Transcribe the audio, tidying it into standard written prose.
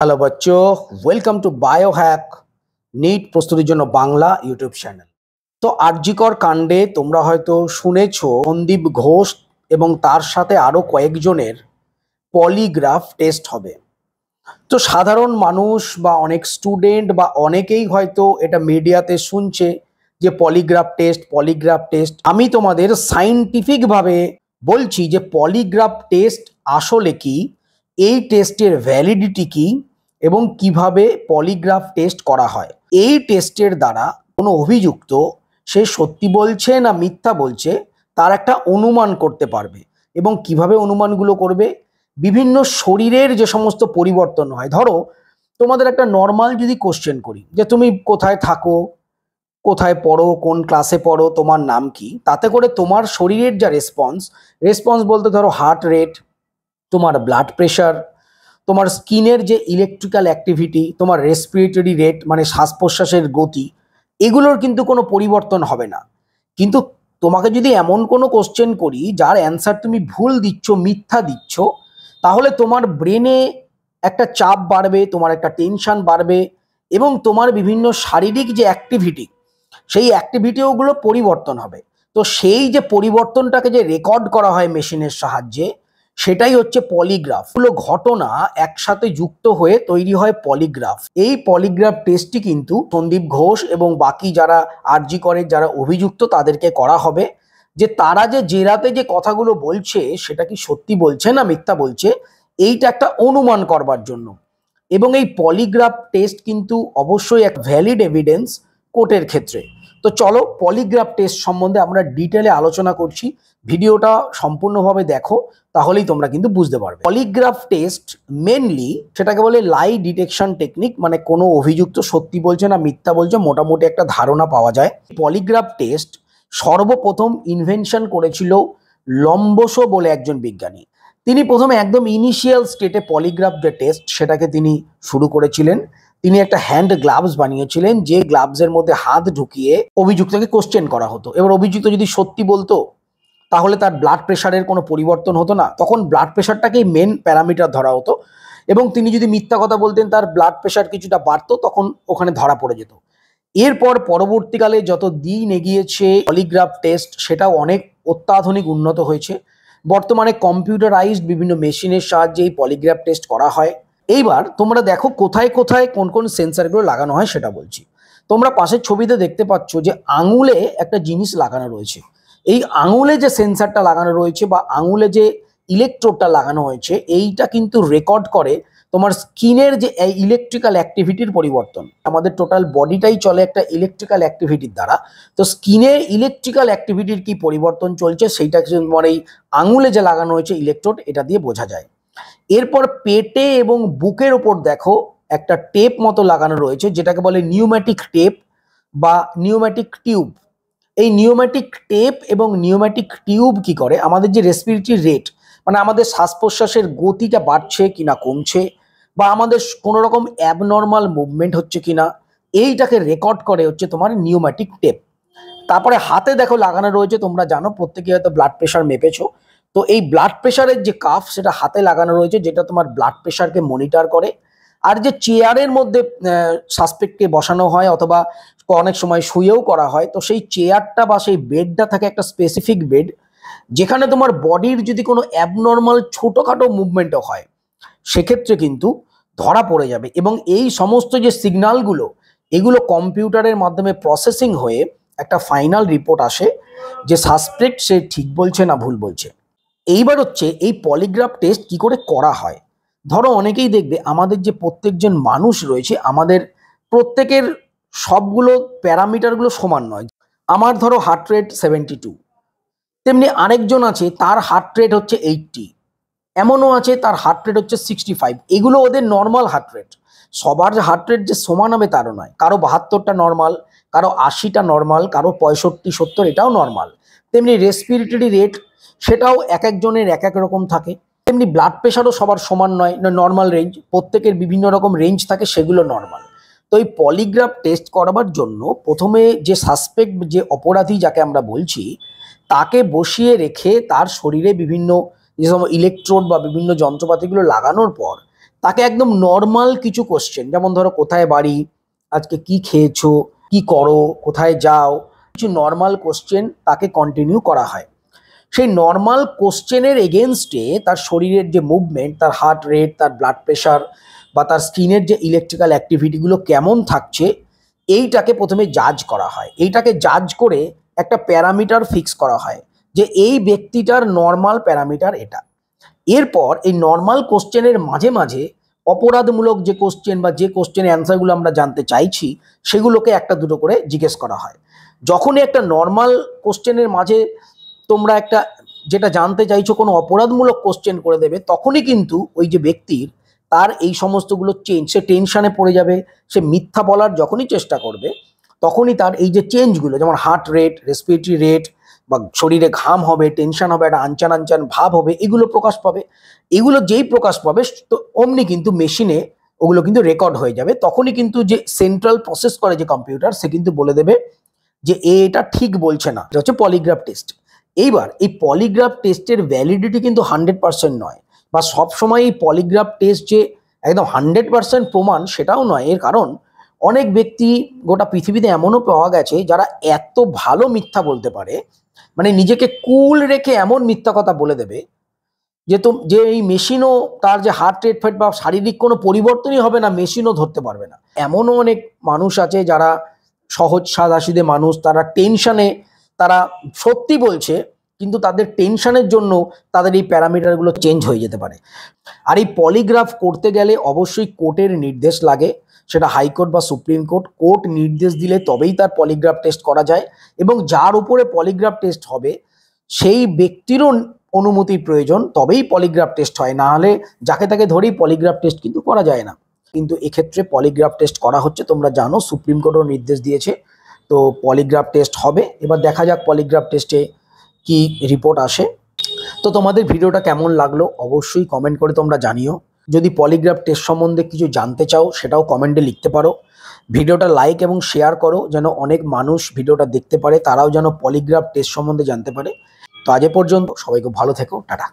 Hello বাচ্চো, welcome to Biohack NEET প্রস্তুতির জন্য বাংলা ইউটিউব চ্যানেল। তো আরজিকর কাণ্ডে তোমরা হয়তো শুনেছো সন্দীপ ঘোষ এবং তার সাথে আরো কয়েকজনের পলিগ্রাফ টেস্ট হবে। তো সাধারণ মানুষ বা অনেক স্টুডেন্ট বা অনেকেই হয়তো এটা মিডিয়াতে শুনছে যে পলিগ্রাফ টেস্ট। আমি তোমাদের সাইন্টিফিকভাবে বলছি যে পলিগ্রাফ টেস্ট আসলে কি, এই টেস্টের ভ্যালিডিটি কি এবং কিভাবে পলিগ্রাফ টেস্ট করা হয়। এই টেস্টের দ্বারা কোনো অভিযুক্ত সে সত্যি বলছে না মিথ্যা বলছে তার একটা অনুমান করতে পারবে। এবং কিভাবে অনুমানগুলো করবে, বিভিন্ন শরীরের যে সমস্ত পরিবর্তন হয়। ধরো তোমাদের একটা নর্মাল যদি কোশ্চেন করি যে তুমি কোথায় থাকো, কোথায় পড়ো, কোন ক্লাসে পড়ো, তোমার নাম কি, তাতে করে তোমার শরীরের যা রেসপন্স বলতে ধরো হার্ট রেট, তোমার ব্লাড প্রেশার, তোমার স্কিনের যে ইলেকট্রিক্যাল অ্যাক্টিভিটি, তোমার রেসপিরেটরি রেট মানে শ্বাস প্রশ্বাসের গতি, এগুলোর কিন্তু কোনো পরিবর্তন হবে না। কিন্তু তোমাকে যদি এমন কোনো কোশ্চেন করি যার অ্যান্সার তুমি ভুল দিচ্ছ, মিথ্যা দিচ্ছ, তাহলে তোমার ব্রেনে একটা চাপ বাড়বে, তোমার একটা টেনশন বাড়বে এবং তোমার বিভিন্ন শারীরিক যে অ্যাক্টিভিটি, সেই অ্যাক্টিভিটিওগুলো পরিবর্তন হবে। তো সেই যে পরিবর্তনটাকে যে রেকর্ড করা হয় মেশিনের সাহায্যে, সেটাই হচ্ছে পলিগ্রাফ। পুরো ঘটনা একসাথে যুক্ত হয়ে তৈরি হয় পলিগ্রাফ। এই পলিগ্রাফ টেস্টটি কিন্তু সন্দীপ ঘোষ এবং বাকি যারা আরজি করের যারা অভিযুক্ত তাদেরকে করা হবে, যে তারা যে জেরাতে যে কথাগুলো বলছে সেটা কি সত্যি বলছে না মিথ্যা বলছে, এইটা একটা অনুমান করবার জন্য। এবং এই পলিগ্রাফ টেস্ট কিন্তু অবশ্যই এক ভ্যালিড এভিডেন্স কোর্টের ক্ষেত্রে। তো চলো পলিগ্রাফ টেস্ট সম্বন্ধে আমরা ডিটেলে আলোচনা করছি, ভিডিওটা সম্পূর্ণভাবে দেখো, তাহলেই তোমরা কিন্তু বুঝতে পারবে। পলিগ্রাফ টেস্ট মেনলি সেটাকে বলে লাই ডিটেকশন টেকনিক, মানে কোনো অভিযুক্ত সত্যি বলছে না মিথ্যা বলছে মোটামুটি একটা ধারণা পাওয়া যায়। পলিগ্রাফ টেস্ট সর্বপ্রথম ইনভেনশন করেছিল লম্বসো বলে একজন বিজ্ঞানী। তিনি প্রথমে একদম ইনিশিয়াল স্টেটে পলিগ্রাফ যে টেস্ট সেটাকে তিনি শুরু করেছিলেন। তিনি একটা হ্যান্ড গ্লাভস বানিয়েছিলেন, যে গ্লাভসের মধ্যে হাত ঢুকিয়ে অভিযুক্তকে কোশ্চেন করা হতো। এবার অভিযুক্ত যদি সত্যি বলতো তাহলে তার ব্লাড প্রেশারের কোনো পরিবর্তন হতো না, তখন ব্লাড প্রেশারটাকেই মেন প্যারামিটার ধরা হতো। এবং তিনি যদি মিথ্যা কথা বলতেন, তার ব্লাড প্রেশার কিছুটা বাড়তো, তখন ওখানে ধরা পড়ে যেত। এরপর পরবর্তীকালে যত দিন এগিয়েছে পলিগ্রাফ টেস্ট সেটাও অনেক অত্যাধুনিক উন্নত হয়েছে। বর্তমানে কম্পিউটারাইজড বিভিন্ন মেশিনের সাহায্যে এই পলিগ্রাফ টেস্ট করা হয়। এইবার তোমরা দেখো কোথায় কোথায় কোন কোন সেন্সারগুলো লাগানো হয় সেটা বলছি। তোমরা পাশের ছবিতে দেখতে পাচ্ছ যে আঙুলে একটা জিনিস লাগানো রয়েছে। এই আঙুলে যে সেন্সারটা লাগানো রয়েছে বা আঙুলে যে ইলেকট্রোডটা লাগানো হয়েছে, এইটা কিন্তু রেকর্ড করে তোমার স্কিনের যে ইলেকট্রিক্যাল অ্যাক্টিভিটির পরিবর্তন। আমাদের টোটাল বডিটাই চলে একটা ইলেকট্রিক্যাল অ্যাক্টিভিটির দ্বারা। তো স্কিনের ইলেকট্রিক্যাল অ্যাক্টিভিটির কি পরিবর্তন চলছে সেইটা তোমার এই আঙুলে যে লাগানো হয়েছে ইলেকট্রোড, এটা দিয়ে বোঝা যায়। এরপর পেটে এবং বুকের ওপর দেখো একটা টেপ মতো লাগানো রয়েছে, যেটাকে বলে নিউম্যাটিক টেপ বা নিউম্যাটিক টিউব। এই নিউম্যাটিক টেপ এবং নিউম্যাটিক টিউব কি করে, আমাদের যে রেসপিরেটরি রেট মানে আমাদের শ্বাস প্রশ্বাসের গতিটা বাড়ছে কিনা কমছে, বা আমাদের কোনো রকম অ্যাবনর্মাল মুভমেন্ট হচ্ছে কিনা, এইটাকে রেকর্ড করে হচ্ছে তোমার নিউম্যাটিক টেপ। তারপরে হাতে দেখো লাগানো রয়েছে, তোমরা জানো প্রত্যেকে হয়তো ব্লাড প্রেশার মেপেছো। তো এই ব্লাড প্রেশারের যে কাফ সেটা হাতে লাগানো রয়েছে, যেটা তোমার ব্লাড প্রেশারকে মনিটর করে। আর যে চেয়ারের মধ্যে সাসপেক্টকে বসানো হয় অথবা অনেক সময় শুয়েও করা হয়, তো সেই চেয়ারটা বা সেই বেডটা থাকে একটা স্পেসিফিক বেড, যেখানে তোমার বডির যদি কোনো অ্যাবনর্মাল ছোটোখাটো মুভমেন্টও হয় সেক্ষেত্রে কিন্তু ধরা পড়ে যাবে। এবং এই সমস্ত যে সিগন্যালগুলো এগুলো কম্পিউটারের মাধ্যমে প্রসেসিং হয়ে একটা ফাইনাল রিপোর্ট আসে যে সাসপেক্ট সে ঠিক বলছে না ভুল বলছে। এইবার হচ্ছে এই পলিগ্রাফ টেস্ট কি করে করা হয়। ধরো অনেকেই দেখবে আমাদের যে প্রত্যেকজন মানুষ রয়েছে, আমাদের প্রত্যেকের সবগুলো প্যারামিটারগুলো সমান নয়। আমার ধরো হার্ট রেট 72, তেমনি আরেকজন আছে তার হার্ট রেট হচ্ছে 80, এমনও আছে তার হার্ট রেট হচ্ছে 65। এগুলো ওদের নর্মাল হার্ট রেট। সবার হার্ট রেট যে সমান হবে তারও নয়, কারো 72টা নর্মাল, কারো 80টা নর্মাল, কারো 65-70 এটাও নর্মাল। তেমনি রেসপিরেটরি রেট সেটাও এক একজনের এক এক রকম থাকে। তেমনি ব্লাড প্রেশারও সবার সমান নয়, নর্মাল রেঞ্জ, প্রত্যেকের বিভিন্ন রকম রেঞ্জ থাকে, সেগুলো নর্মাল। তো এই পলিগ্রাফ টেস্ট করাবার জন্য প্রথমে যে সাসপেক্ট, যে অপরাধী যাকে আমরা বলছি, তাকে বসিয়ে রেখে তার শরীরে বিভিন্ন যে সময় ইলেকট্রোড বা বিভিন্ন যন্ত্রপাতিগুলো লাগানোর পর তাকে একদম নর্মাল কিছু কোশ্চেন, যেমন ধরো কোথায় বাড়ি, আজকে কি খেয়েছো, কি করো, কোথায় যাও, কিছু নর্মাল কোশ্চেন তাকে কন্টিনিউ করা হয়। সেই নর্মাল কোশ্চেনের এগেনস্টে তার শরীরের যে মুভমেন্ট, তার হার্ট রেট, তার ব্লাড প্রেশার বা তার স্কিনের যে ইলেকট্রিক্যাল অ্যাক্টিভিটিগুলো কেমন থাকছে, এইটাকে প্রথমে জাজ করা হয়। এইটাকে জাজ করে একটা প্যারামিটার ফিক্স করা হয় যে এই ব্যক্তিটার নর্মাল প্যারামিটার এটা। এরপর এই নর্মাল কোশ্চেনের মাঝে মাঝে অপরাধমূলক যে কোশ্চেন বা যে কোশ্চেনের অ্যান্সারগুলো আমরা জানতে চাইছি সেগুলোকে একটা দুটো করে জিজ্ঞেস করা হয়। যখনই একটা নর্মাল কোশ্চেনের মাঝে তোমরা একটা যেটা জানতে চাইছো কোনো অপরাধমূলক কোশ্চেন করে দেবে, তখনই কিন্তু ওই যে ব্যক্তির তার এই সমস্তগুলো চেঞ্জ, সে টেনশনে পড়ে যাবে, সে মিথ্যা বলার যখনই চেষ্টা করবে তখনই তার এই যে চেঞ্জগুলো, যেমন হার্ট রেট, রেসপিরেটরি রেট বা শরীরে ঘাম হবে, টেনশন হবে, একটা আনচান আনচান ভাব হবে, এগুলো প্রকাশ পাবে। এগুলো যেই প্রকাশ পাবে তো অমনি কিন্তু মেশিনে ওগুলো কিন্তু রেকর্ড হয়ে যাবে। তখনই কিন্তু যে সেন্ট্রাল প্রসেস করে যে কম্পিউটার, সে কিন্তু বলে দেবে যে এটা ঠিক বলছে না। এটা হচ্ছে পলিগ্রাফ টেস্ট। এইবার এই পলিগ্রাফ টেস্টের ভ্যালিডিটি কিন্তু 100% নয়, বা সবসময় এই পলিগ্রাফ টেস্ট যে একদম 100% প্রমাণ সেটাও নয়। এর কারণ অনেক ব্যক্তি গোটা পৃথিবীতে এমনও পাওয়া গেছে যারা এত ভালো মিথ্যা বলতে পারে, মানে নিজেকে কুল রেখে এমন মিথ্যা কথা বলে দেবে যে এই মেশিনও তার যে হার্ট রেট ফেট বা শারীরিক কোনো পরিবর্তনই হবে না, মেশিনও ধরতে পারবে না। এমনও অনেক মানুষ আছে যারা সহজ সাদাসিধে মানুষ, তারা টেনশনে তারা সত্যি বলছে, কিন্তু তাদের টেনশনের জন্য তাদের এই প্যারামিটারগুলো চেঞ্জ হয়ে যেতে পারে। আর এই পলিগ্রাফ করতে গেলে অবশ্যই কোর্টের নির্দেশ লাগে, সেটা হাইকোর্ট বা সুপ্রিম কোর্ট। কোর্ট নির্দেশ দিলে তবেই তার পলিগ্রাফ টেস্ট করা যায়, এবং যার উপরে পলিগ্রাফ টেস্ট হবে সেই ব্যক্তিরও অনুমতির প্রয়োজন, তবেই পলিগ্রাফ টেস্ট হয়। না হলে যাকে তাকে ধরেই পলিগ্রাফ টেস্ট কিন্তু করা যায় না। কিন্তু এক্ষেত্রে পলিগ্রাফ টেস্ট করা হচ্ছে, তোমরা জানো সুপ্রিম কোর্টও নির্দেশ দিয়েছে। তো পলিগ্রাফ টেস্ট হবে, এবার দেখা যাক পলিগ্রাফ টেস্টে কি রিপোর্ট আসে। তো তোমাদের ভিডিওটা কেমন লাগলো অবশ্যই কমেন্ট করে তোমরা জানিও। যদি পলিগ্রাফ টেস্ট সম্বন্ধে কিছু জানতে চাও সেটাও কমেন্টে লিখতে পারো। ভিডিওটা লাইক এবং শেয়ার করো যেন অনেক মানুষ ভিডিওটা দেখতে পারে, তারাও যেন পলিগ্রাফ টেস্ট সম্বন্ধে জানতে পারে। তো আজ পর্যন্ত সবাইকে ভালো থেকো, টাটা।